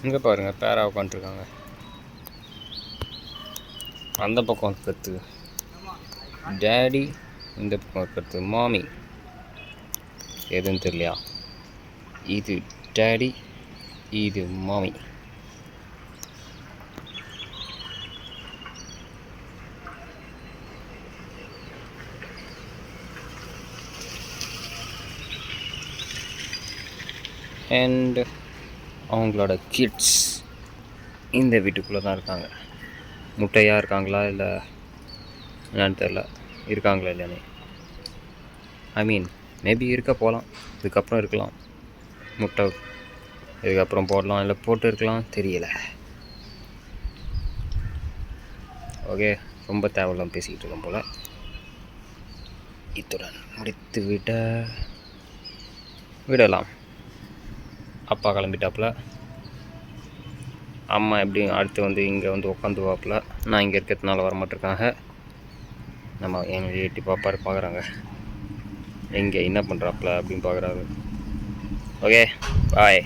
இங்கே பாருங்கள் பேரா உட்காந்துருக்காங்க. அந்த பக்கம் இருக்கிறது டேடி, இந்த பக்கம் இருக்கிறது மாமி. எதுன்னு தெரியலையா? இது டேடி, இது மாமி. அண்ட் அவங்களோட கிட்ஸ் இந்த வீட்டுக்குள்ளே தான் இருக்காங்க. முட்டையாக இருக்காங்களா இல்லை என்னன்னு தெரில, இருக்காங்களா இல்லையானே. ஐ மீன் மேபி இருக்க போகலாம், இதுக்கப்புறம் இருக்கலாம். முட்டை இதுக்கப்புறம் போடலாம், இல்லை போட்டு இருக்கலாம், தெரியல. ஓகே, ரொம்ப தேவையில்லாமல் பேசிக்கிட்டு இருக்கோம் போல். இத்துடன் முடித்து விடலாம். அப்பா கிளம்பிட்டாப்புல. அம்மா எப்படியும் அடுத்து வந்து இங்கே வந்து உட்காந்துவாப்புல. நான் இங்கே இருக்கிறதுனால வரமாட்டிருக்காங்க. நம்ம எங்களை எட்டி பார்க்குறாங்க, எங்கே என்ன பண்ணுறாப்புல அப்படின்னு பார்க்குறாரு. ஓகே, பாய்.